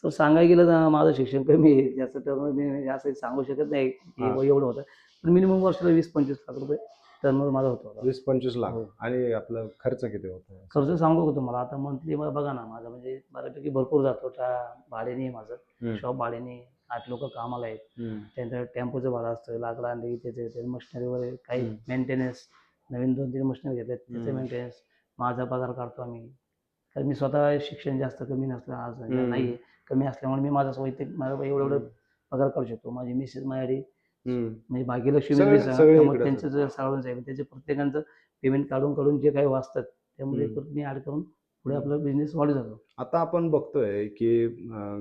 सर सांगायला गेलं तर माझं शिक्षण कमी आहे, जास्त टर्नओव्हर मी असं सांगू शकत नाही की हा. एवढं होतं. पण मिनिमम वर्षाला 20-25 लाख रुपये टर्नओव्हर माझा होतो. 20-25 लाख. हो. आणि आपलं खर्च किती होतो? खर्च सांगू का तुम्हाला, आता मंथली बघा ना, माझं म्हणजे बऱ्यापैकी भरपूर जातो. भाड्याने आहे माझं शॉप, भाड्याने 8 लोक कामाला आहेत. त्यांचं टेम्पोचं भाडं असतं, लाकडं आणली त्याचे मशिनरी वगैरे, काही मेंटेनन्स, नवीन 2-3 मशिनरी घेतल्यात त्याचे मेंटेनन्स, माझा पगार काढतो आम्ही. कारण मी स्वतः शिक्षण जास्त कमी नसलं, आज नाही आहे, कमी असल्यामुळे मी माझा वैयक्तिक माझं एवढं पगार काढू शकतो. माझी मिसेस माझ्यासाठी म्हणजे भाग्यलक्ष्मी त्यामुळे त्यांचं जर साळून जाईल, त्याचे प्रत्येकांचं पेमेंट काढून जे काही वाचतात त्यामध्ये मी ऍड करून पुढे आपला बिझनेस वाढू जातो. आता आपण बघतोय की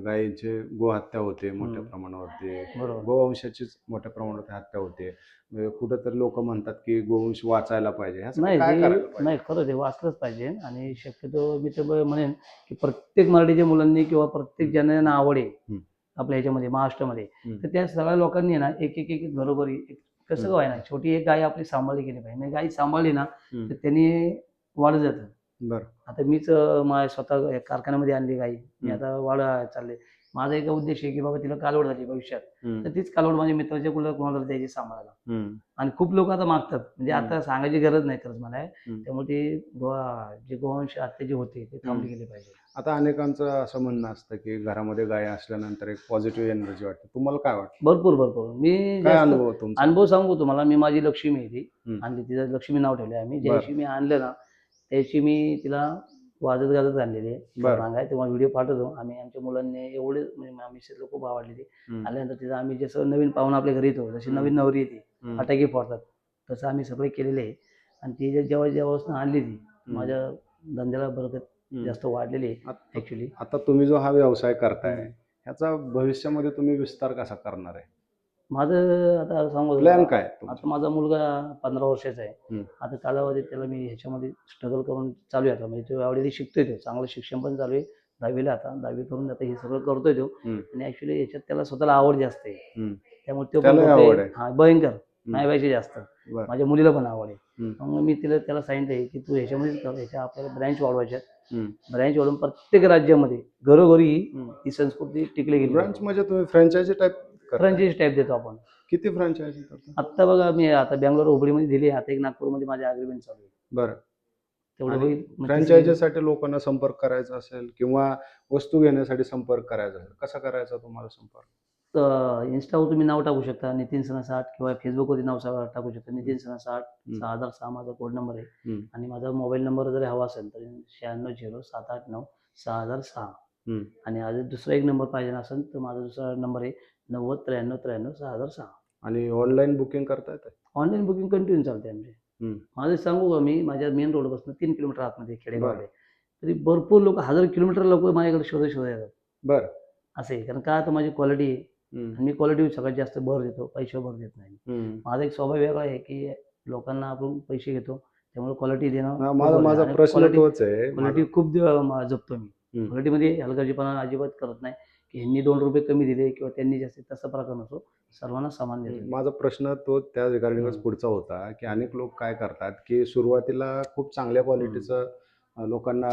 गायींचे गोहत्या होते मोठ्या प्रमाणावरती, बरोबर. गोवंशाचीच मोठ्या प्रमाणावर हत्या होते. कुठेतरी लोक म्हणतात की गोवंश वाचायला पाहिजे, नाही काय ते करायला पाहिजे? नाही, खरं ते वाचलंच पाहिजे. आणि शक्यतो मी तर म्हणेन की प्रत्येक मराठीच्या मुलांनी किंवा प्रत्येक ज्यांना आवड आहे आपल्या ह्याच्यामध्ये महाराष्ट्रामध्ये, तर त्या सगळ्या लोकांनी ना एक घरोघरी कसं काय ना, छोटी एक गाय आपली सांभाळली गेली पाहिजे. म्हणजे गाय सांभाळली ना तर त्यांनी वाढत जातं. बरं. आता मीच माझ्या स्वतः कारखान्यामध्ये आणली गाई, मी आता वाढ चालले. माझा एक उद्देश आहे की बाबा तिला कालवड झाली भविष्यात, तर तीच कालवड माझ्या मित्राच्या कोणाला द्यायची सांभाळायला. आणि खूप लोक आता मागतात, म्हणजे आता सांगायची गरज नाही खरंच मला. त्यामुळे ते जे गोवंश हत्या जे होते ते थांबली गेले पाहिजे. आता अनेकांचं असं म्हणणं असतं की घरामध्ये गाय असल्यानंतर एक पॉझिटिव्ह एनर्जी वाटते, तुम्हाला काय वाटतं? भरपूर मी काय जास्त अनुभव तुमचा? अनुभव सांगू तुम्हाला. मी माझी लक्ष्मी आहे ती आणली, तिचं लक्ष्मी नाव ठेवले आम्ही. ज्या दिवशी मी आणलं ना त्याची मी तिला वाजत गाजत आणलेली आहे. सांगाय तुम्हाला व्हिडिओ पाठवतो. आम्ही आमच्या मुलांनी एवढे म्हणजे आम्ही खूप आवडली ती. आल्यानंतर तिचं आम्ही जसं नवीन पाहून आपल्या घरी येतो, जशी नवीन नवरी येते फटाके फोडतात, तसं आम्ही सगळे केलेले आहे. आणि ती जेव्हापासून आणली ती माझ्या धंद्याला बरकत जास्त वाढलेली आहे ऍक्च्युली. आता तुम्ही जो हा व्यवसाय करताय ह्याचा भविष्यामध्ये तुम्ही विस्तार कसा करणार आहे? माझं आता सांगू प्लॅन काय तुमचा? आता माझा मुलगा 15 वर्षाचा आहे. आता कालावधीत त्याला मी ह्याच्यामध्ये स्ट्रगल करून चालू आहे. आता म्हणजे तो आवडीने शिकतोय, तो चांगलं शिक्षण पण चालू आहे. 10वीला आता 10वी करून आता हे सगळं करतोय तो. आणि ऍक्च्युली याच्यात त्याला स्वतःला आवड जास्त आहे, त्यामुळे तो पण भयंकर नाही जास्त. माझ्या मुलीला पण आवड आहे. मग मी त्याला सांगितलंय की तू ह्याच्यामध्येच कर, ह्याच्या आपल्याला ब्रँच वाढवायच्यात. ब्रँच वाढवून प्रत्येक राज्यामध्ये घरोघरी ही संस्कृती टिकली गेली. ब्रँच म्हणजे तुम्ही फ्रँचायझी टाईप देतो आपण. किती फ्रँचायझी करता? आता बघा मी आता बेंगलोर हुबळीमध्ये दिली, आता एक नागपूरमध्ये माझे अग्रीमेंट चालू आहे. बरं. तेवढं होईल. फ्रँचायझीसाठी लोकांना संपर्क करायचा असेल किंवा वस्तू घेण्यासाठी संपर्क करायचा असेल, कसा करायचा तुम्हाला संपर्क? इंस्टावर तुम्ही नाव टाकू शकता नितीन सना 60, किंवा फेसबुकवरती नाव टाकू शकता नितीन सना 60 6006 माझा कोड नंबर आहे. आणि माझा मोबाईल नंबर जर हवा असेल तर 9607896006. आणि आज दुसरा एक नंबर पाहिजे असेल तर माझा दुसरा नंबर आहे 9093936006. आणि ऑनलाईन बुकिंग करता येते? ऑनलाईन बुकिंग कंटिन्यू चालते आमचे. माझं सांगू का, मी माझ्या मेन रोडपासून 3 किलोमीटर आतमध्ये खेडेगाव आहे, तरी भरपूर लोक 1000 किलोमीटर लोक माझ्याकडे शोध येतात. बरं. असं आहे, कारण का आता माझी क्वालिटी आहे. मी क्वालिटीवर सगळ्यात जास्त भर देतो, पैशावर भर देत नाही. माझा एक स्वभाव वेगळा आहे की लोकांना आपण पैसे घेतो त्यामुळे क्वालिटी देणं. माझा प्रश्न तोच आहे. क्वालिटी खूप जपतो मी. क्वालिटीमध्ये हलगर्जीपणा अजिबात करत नाही की ह्यांनी 2 रुपये कमी दिले किंवा त्यांनी जास्त, तसा प्रकार नसतो. सर्वांना समान देतो. माझा प्रश्न तो त्या रिगार्डिंगच पुढचा होता की अनेक लोक काय करतात की सुरुवातीला खूप चांगल्या क्वालिटीचं लोकांना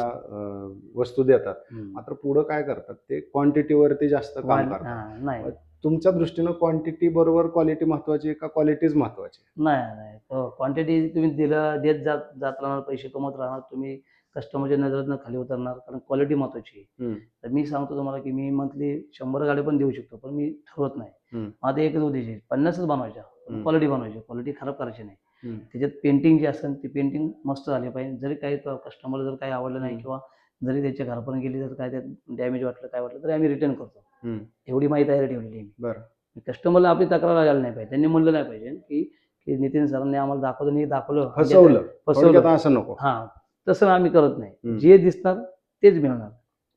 वस्तू देतात, मात्र पुढे काय करतात ते क्वांटिटीवरती जास्त काम करतात. नाही, तुमच्या दृष्टीनं क्वांटिटी बरोबर क्वालिटी महत्वाची का क्वालिटीच महत्वाची? नाही, क्वांटिटी तुम्ही देत जात राहणार, पैसे कमवत राहणार, तुम्ही कस्टमरच्या नजरेतनं खाली उतरणार, कारण क्वालिटी महत्वाची आहे. तर मी सांगतो तुम्हाला की मी मंथली 100 गाड्या पण देऊ शकतो, पण मी ठरवत नाही. माझा एकच उद्देश आहे, 50च बनवायच्या, क्वालिटी बनवायची, क्वालिटी खराब करायची नाही. त्याच्यात पेंटिंग जी असेल ती पेंटिंग मस्त झाली पाहिजे. जरी काही कस्टमरला जर काही आवडलं नाही किंवा जरी त्याच्या घरापर्यंत गेली तर काय त्यात डॅमेज वाटलं, काय वाटलं तरी आम्ही रिटर्न करतो. एवढी माहिती तयारी ठेवलेली आहे. बरं. कस्टमरला आपली तक्रार आली नाही पाहिजे, त्यांनी म्हणलं नाही पाहिजे की नितीन सरांनी आम्हाला दाखवलं फसवलं असं नको. तसं आम्ही करत नाही. जे दिसणार तेच मिळणार.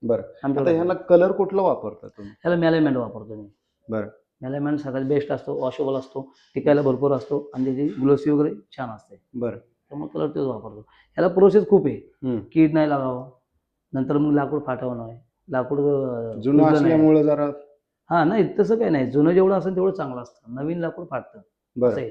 बरं. आता ह्याला कलर कुठला वापरता तुम्ही? ह्याला मेलामेंट वापरतो मी. बरं. मेलामेंट सगळ्यात बेस्ट असतो, वॉशेबल असतो, टिकायला भरपूर असतो आणि त्याची ग्लोसी वगैरे छान असते. बरं. त्यामुळे कलर तेच वापरतो. ह्याला प्रोसेस खूप आहे, कीड नाही लागावं, नंतर मग लाकूड फाटावं नाही, लाकूड जुनं असल्यामुळे जरा नाही तसं काही नाही. जुनं जेवढं असेल तेवढं चांगलं असतं, नवीन लाकूड फाटतं. बरं.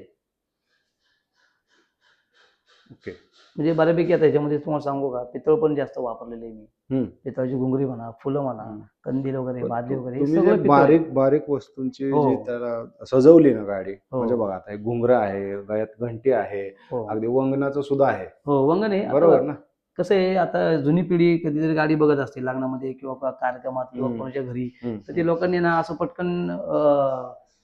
ओके. म्हणजे बऱ्यापैकी आता याच्यामध्ये तुम्हाला सांगू का, पितळ पण जास्त वापरलेले आहे मी. हम्म. पितळाची घुंगरी म्हणा, फुलं म्हणा, हम्म. कंदील वगैरे, पण बादली वगैरे, हे तुम्ही जे सगळं पितळ आहे. बारीक बारीक वस्तूंची हो. जी त्याला सजवली ना गाडी, हो. म्हणजे बघा आता घुंगरं आहे, गळ्यात घंटी आहे, हो अगदी वंगणाचं सुद्धा आहे, हो वंगण आहे. बरोबर आता ना? कसं आहे, आता जुनी पिढी कधीतरी गाडी बघत असते लग्नामध्ये किंवा कार्यक्रमात किंवा हम्म. कोणाच्या घरी, हम्म. तर ते लोकांनी ना असं पटकन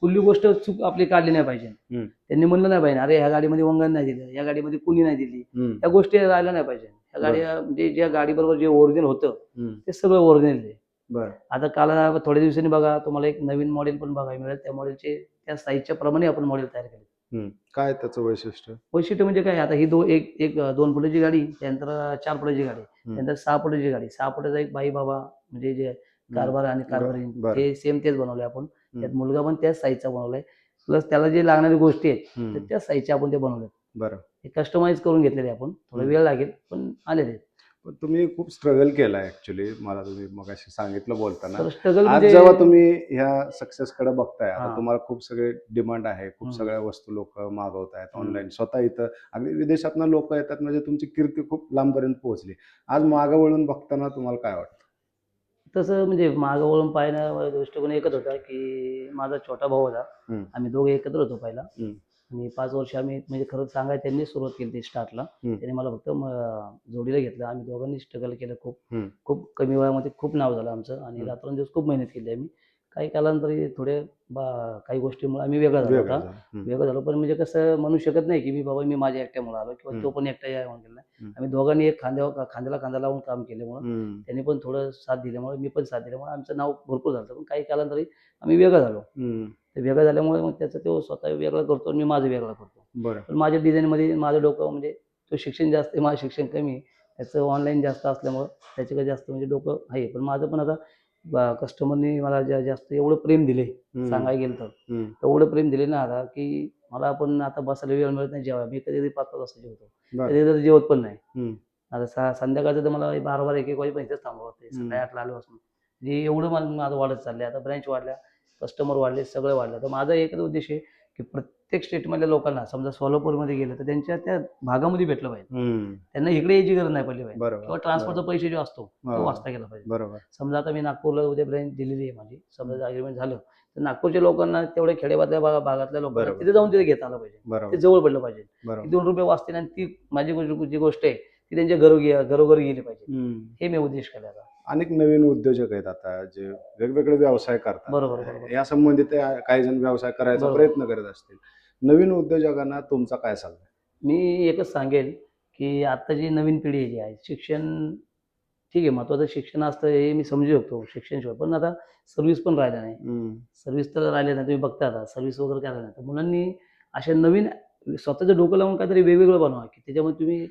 कुठली गोष्ट चूक आपली काढली नाही पाहिजे. हम्म. त्यांनी म्हणलं नाही पाहिजे, अरे ह्या गाडीमध्ये वंगण नाही दिलं, या गाडीमध्ये कुणी नाही दिली, हम्म. या गोष्टी राहिल्या नाही पाहिजे. ह्या गाड्या म्हणजे ज्या गाडीबरोबर जे ओरिजिनल होतं हम्म. ते सगळं ओरिजिनल आहे. बरं. आता काल थोड्या दिवसांनी बघा तुम्हाला एक नवीन मॉडेल पण बघायला मिळेल. त्या मॉडेलचे त्या साईजच्या प्रमाणे आपण मॉडेल तयार केले. हम्म. काय त्याचं वैशिष्ट्य? वैशिष्ट्य म्हणजे काय, आता ही एक एक 2 फुटाची गाडी, त्यानंतर 4 फुटाची गाडी, त्यानंतर 6 फुटाची गाडी, 6 फुटाचा एक बाई बाबा म्हणजे जे कारभार आणि कारभारी बरं. हे सेम तेच बनवले आपण. त्यात मुलगा पण त्याच साईजचा बनवलाय, प्लस त्याला जे लागणारी गोष्टी आहेत तर त्याच साईजच्या आपण ते बनवले. बरं. हे कस्टमाइज करून घेतलेले आपण. थोडा वेळ लागेल पण आलेले. पण तुम्ही खूप स्ट्रगल केला ऍक्च्युली, मला तुम्ही मगाशी सांगितलं बोलताना. तर स्ट्रगल आज म्हणजे जेव्हा तुम्ही ह्या सक्सेस कडे बघताय, आता हा. तुम्हाला खूप सगळे डिमांड आहे, खूप हम्म. सगळ्या वस्तू लोक मागवतायत हम्म. ऑनलाईन, स्वतः इथं अगदी विदेशातनं लोक येतात, म्हणजे तुमची कीर्ती खूप लांबपर्यंत पोहोचली. आज मागं वळून बघताना तुम्हाला काय वाटतं? तसं म्हणजे मागं वळून पाहण्या दृष्टिकोन एकच होता की माझा छोटा भाऊ होता. आम्ही दोघे एकत्र होतो पहिला. आणि 5 वर्ष आम्ही म्हणजे खरंच सांगाय त्यांनी सुरुवात केली ती स्टार्टला. त्याने मला फक्त जोडीला घेतलं. आम्ही दोघांनी स्ट्रगल केलं खूप. खूप कमी वयामध्ये खूप नाव झालं आमचं आणि रात्रंदिवस खूप मेहनत केली आम्ही. काही कालांतरी थोडे काही गोष्टीमुळे आम्ही वेगळा झालो होता. वेगळं झालो, पण म्हणजे कसं म्हणू शकत नाही की मी बाबा मी माझ्या एकट्यामुळे आलो किंवा तो पण एकटा या म्हणून गेला नाही. आम्ही दोघांनी एक खांद्याला खांदा लावून काम केल्यामुळं, त्यांनी पण थोडं साथ दिल्यामुळे, मी पण साथ दिल्यामुळे आमचं नाव भरपूर झालं. पण काही कालांतरी आम्ही वेगळं झालो. ते वेगळं झाल्यामुळे मग त्याचं तो स्वतः वेगळं करतो आणि मी माझं वेगळं करतो. बरं. पण माझ्या डिझाईनमध्ये माझं डोकं म्हणजे तो शिक्षण जास्त आहे, माझं शिक्षण कमी आहे. त्याचं ऑनलाईन जास्त असल्यामुळं त्याच्याकडे जास्त म्हणजे डोकं आहे. पण माझं पण आता कस्टमरनी मला जास्त एवढं प्रेम दिले, सांगायला गेलं तर एवढं प्रेम दिले ना आता की मला पण आता बसायला वेळ मिळत नाही जेव्हा. मी कधी 5-5 वाजता जेवतो, कधी तर जेवत पण नाही. आता संध्याकाळचं तर मला 12-12 1-1 वाजेपर्यंत इथेच थांबावं लागतं. सकाळी 8ला आल्यापासून म्हणजे एवढं माझं वाढत चाललंय. आता ब्रँच वाढल्या, कस्टमर वाढले, सगळं वाढलं. तर माझा एकच उद्देश आहे की प्रत्येक स्टेटमधल्या लोकांना, समजा सोलापूरमध्ये गेलं तर त्यांच्या त्या भागामध्ये भेटलं पाहिजे. त्यांना इकडे यायची गरज नाही पडली पाहिजे किंवा ट्रान्सपोर्टचा पैसे जो असतो तो वाचता गेला पाहिजे. बरोबर. समजा आता मी नागपूरला उद्या ब्रँच दिलेली आहे माझी, समजा अग्रीमेंट झालं तर नागपूरच्या लोकांना, तेवढ्या खेडेबातल्या भागातल्या लोकांना तिथे जाऊन तिथे घेता आलं पाहिजे. ते जवळ पडलं पाहिजे. 2 रुपये वाचतील आणि ती माझी जी गोष्ट आहे ती त्यांच्या घरोघरी गेली पाहिजे. हे मी उद्देश केला आता. अनेक नवीन उद्योजक आहेत आता जे वेगवेगळे व्यवसाय करतात. बरोबर. या संबंधित काही जण व्यवसाय करायचा प्रयत्न करत असतील. नवीन उद्योजकांना तुमचा काय सल्ला आहे? मी एकच सांगेल की आता जी नवीन पिढी जी आहे, शिक्षण ठीक आहे, महत्वाचं शिक्षण असतं हे मी समजू शकतो, शिक्षणशिवाय. पण आता सर्व्हिस पण राहिल्या नाही. सर्व्हिस तर राहिल्या नाही, तुम्ही बघता आता सर्व्हिस वगैरे करायला नाही. तर मुलांनी अशा नवीन स्वतःचं डोकं लावून काहीतरी वेगवेगळं बनवा की त्याच्यामध्ये तुम्ही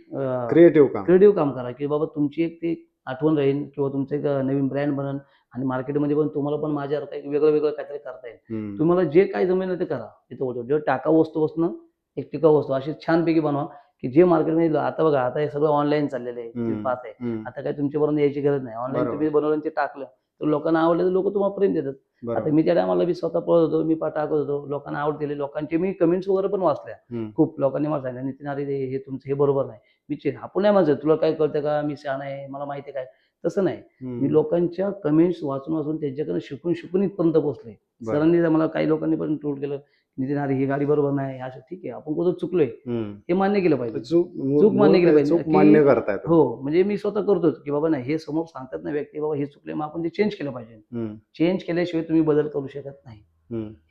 क्रिएटिव्ह काम करा की बाबा तुमची एक ती आठवण राहील किंवा तुमचं एक नवीन ब्रँड बनन आणि मार्केटमध्ये पण तुम्हाला पण माझ्यासारखं एक वेगळं काहीतरी करता येईल. तुम्हाला जे काही जमेल ते करा. तिथं जे टाकाऊ वस्तू असणं एक टिकाऊ वस्तू अशी छानपैकी बनवा की जे मार्केटमध्ये. आता बघा, आता हे सगळं ऑनलाईन चाललेलं आहे, तुम्ही पाहताय. आता काय तुमच्यापर्यंत यायची गरज नाही. ऑनलाईन तुम्ही बनवलं आणि ते टाकलं तर लोकांना आवडलं तर लोक तुम्हाला प्रेम देतात. आता मी त्या टायमाला मी स्वतः पळत होतो, मी टाकत होतो, लोकांना आवड दिली. लोकांचे मी कमेंट्स वगैरे पण वाचल्या. खूप लोकांनी मला सांगितलं, नितीन अरे हे तुमचं हे बरोबर नाही. मी आपण नाही म्हणतो तुला काय कळतं का, मी शहाणा आहे, मला माहिती आहे काय, तसं नाही. मी लोकांच्या कमेंट्स वाचून त्याच्याकडे शिकून इथपर्यंत पोहोचले. सरांनी मला काही लोकांनी पण ट्रोल केलं, नितीन अरे ही गाडी बरोबर नाही, असं. ठीक आहे, आपण कुठं चुकलोय हे मान्य केलं पाहिजे. चूक मान्य केली पाहिजे. मान्य करतायत. हो, म्हणजे मी स्वतः करतोच की बाबा नाही, हे समोर सांगतात ना व्यक्ती, बाबा हे चुकले, मग आपण ते चेंज केलं पाहिजे. चेंज केल्याशिवाय तुम्ही बदल करू शकत नाही,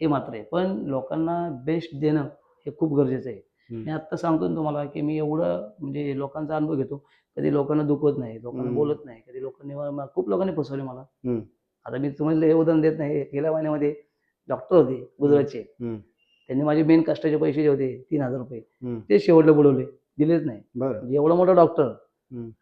हे मात्र आहे. पण लोकांना बेस्ट देणं हे खूप गरजेचं आहे. मी आत्ता सांगतो ना तुम्हाला की मी एवढं म्हणजे लोकांचा अनुभव घेतो, कधी लोकांना दुखवत नाही, लोकांना बोलत नाही. कधी लोकांनी खूप लोकांनी फसवले मला. आता मी तुम्हाला हे उदाहरण देत नाही. गेल्या महिन्यामध्ये डॉक्टर होते गुजरातचे, त्यांनी माझे मेन कष्टाचे पैसे जे होते 3,000 रुपये ते शेवटला बुडवले, दिलेच नाही. म्हणजे एवढा मोठा डॉक्टर,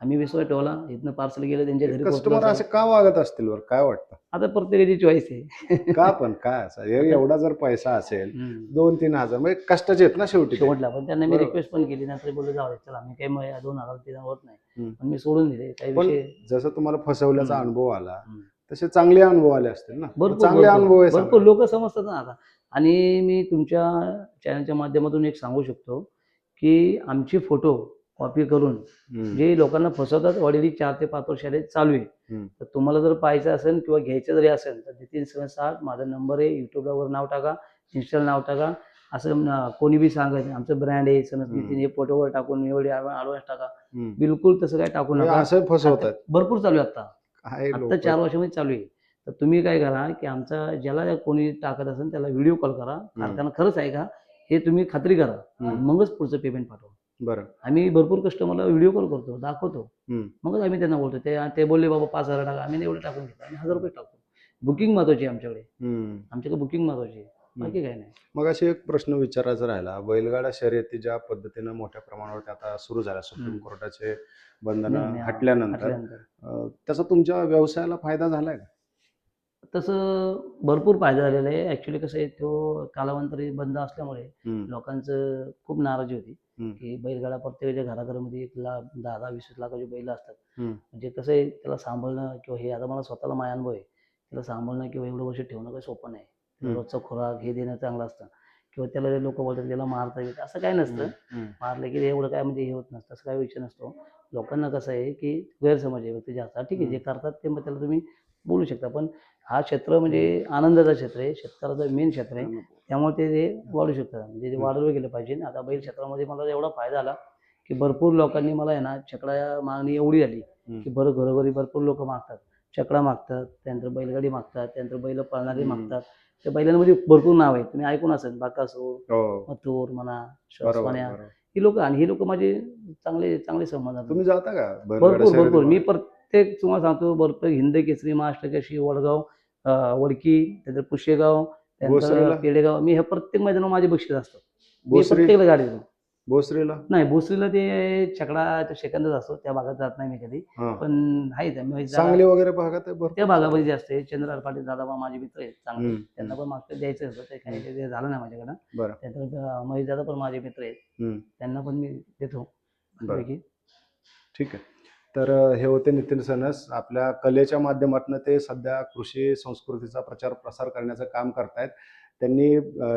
आम्ही विश्वास ठेवला, इथनं पार्सल गेलं त्यांच्या घरी. कस्टमर असे का वागत असतील बरं, काय वाटतं? आता प्रत्येकाची चॉईस आहे. का पण काय असं एवढा जर पैसा असेल 2-3 हजार म्हणजे कष्टाचे आहेत ना शेवटला. पण त्यांना मी रिक्वेस्ट पण केली, नंतर बोलले जाऊ दे चला, मी काही 2,000-3,000 होत नाही, पण मी सोडून दिले. काही विषय जसं तुम्हाला फसवल्याचा अनुभव आला तसे चांगले अनुभव आले असतील ना. भरपूर लोक समजतात ना आता. आणि मी तुमच्या चॅनलच्या माध्यमातून एक सांगू शकतो की आमचे फोटो कॉपी करून जे लोकांना फसवतात ऑलरेडी 4 ते 5 वर्षाले चालू आहे. तर तुम्हाला जर पाहायचं असेल किंवा घ्यायचं जरी असेल तर नितीन सनस आर्ट माझा नंबर आहे. युट्यूबवर नाव टाका, इन्स्टाला नाव टाका. असं कोणी बी सांगत आमचं ब्रँड आहे सनस नितीन, हे फोटोवर टाकून एवढे ॲडव्हान्स टाका. बिलकुल तसं काय टाकू नका. असं फसवतात आता भरपूर चालू आहे आता काय आत्ता लोक 4 वर्षामध्ये चालू आहे. तर तुम्ही काय करा की आमचा ज्याला कोणी टाकत असेल त्याला व्हिडिओ कॉल करा. कारखाना खरंच आहे का हे तुम्ही खात्री करा आणि मगच पुढचं पेमेंट पाठवा. बरं. आम्ही भरपूर कस्टमरला व्हिडिओ कॉल करतो, दाखवतो. मगच आम्ही त्यांना बोलतो. ते बोलले बाबा 5,000 टाका, आम्ही एवढे टाकून घेतो. आम्ही 1,000 रुपये टाकतो. बुकिंग महत्वाची आहे आमच्याकडे. आमच्याकडे बुकिंग महत्वाची आहे, बाकी काही नाही. मग अशी एक प्रश्न विचारायचा राहिला, बैलगाडा शर्यती ज्या पद्धतीनं मोठ्या प्रमाणावर आता सुरू झाल्या, सुप्रीम कोर्टाचे बंधन हटल्यानंतर त्याचा तुमच्या व्यवसायाला फायदा झालाय का? तसं भरपूर फायदा झालेला आहे. ऍक्च्युली कसं आहे, तो कालांतरी बंद असल्यामुळे लोकांचं खूप नाराजी होती की बैलगाडा प्रत्येकाच्या घराघरामध्ये 1,00,000, 10,000, 20,000 लाखाचे बैल असतात. म्हणजे कसं आहे त्याला सांभाळणं किंवा हे आता मला स्वतःला माझा अनुभव आहे. त्याला सांभाळणं किंवा एवढं वर्ष ठेवणं काही सोपं नाही. रोजचा खुराक हे देणं चांगलं असतं किंवा त्याला लोक बोलतात त्याला मारता येत, असं काय नसतं. मारलं की एवढं काय म्हणजे हे होत नसतं, असं काही विषय नसतो. लोकांना कसं आहे की गैरसमज आहे व्यक्ती जास्त, ठीक आहे जे करतात ते मग त्याला तुम्ही बोलू शकता. पण हा क्षेत्र म्हणजे आनंदाचा क्षेत्र आहे, शेतकऱ्याचा मेन क्षेत्र आहे. त्यामुळे ते वाढू शकतात, म्हणजे ते वाढवलं गेलं पाहिजे. आता बैल क्षेत्रामध्ये मला एवढा फायदा झाला की भरपूर लोकांनी मला आहे ना, छकडा मागणी एवढी झाली की घरोघरी भरपूर लोक मागतात, छकडा मागतात, त्यानंतर बैलगाडी मागतात, त्यानंतर बैल पळणारी मागतात. त्या बैलांमध्ये भरपूर नाव आहे, तुम्ही ऐकून असेल, बाकासूर, मथुर म्हणा, श्वासवान्या, ही लोक. आणि ही लोक माझे चांगले चांगले संबंध. तुम्ही जाता का भरपूर भरपूर मी प्रत्येक तुम्हाला सांगतो, भरपूर हिंद केसरी, महाराष्ट्र केसरी, वडगाव, वडकी, त्यानंतर पुशेगाव, त्यानंतर पेडेगाव, मी हे प्रत्येक मैदानावर माझे बक्षीस असतात. मी प्रत्येक गाडी भोसरीला नाही, भोसरीला ते छकडा सेकंदच असतो, त्या भागात जात नाही मी कधी. पण आहे सांगली वगैरे भागात त्या भागामध्ये जास्त आहे. चंद्रहार पाटील दादा माझे मित्र आहेत चांगले, त्यांना पण मागचं द्यायचं होतं, ते काही ते झालं नाही माझ्याकडनं. त्यानंतर महेश दादा पण माझे मित्र आहेत, त्यांना पण मी देतो. ठीक आहे. तर हे होते नितीन सनस. आपल्या कलेच्या माध्यमातून ते सध्या कृषी संस्कृतीचा प्रचार प्रसार करण्याचं काम करतायत. त्यांनी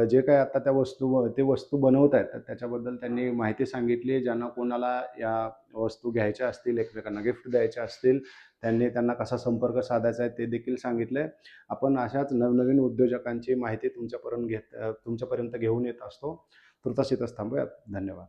जे काय आता त्या वस्तू बनवत आहेत त्याच्याबद्दल त्यांनी माहिती सांगितली. ज्यांना कोणाला या वस्तू घ्यायच्या असतील, एकमेकांना गिफ्ट द्यायच्या असतील, त्यांना कसा संपर्क साधायचा आहे ते देखील सांगितलंय. आपण अशाच नवनवीन उद्योजकांची माहिती तुमच्यापर्यंत घेऊन येत असतो. तुर्तास इथंच थांबूयात. धन्यवाद.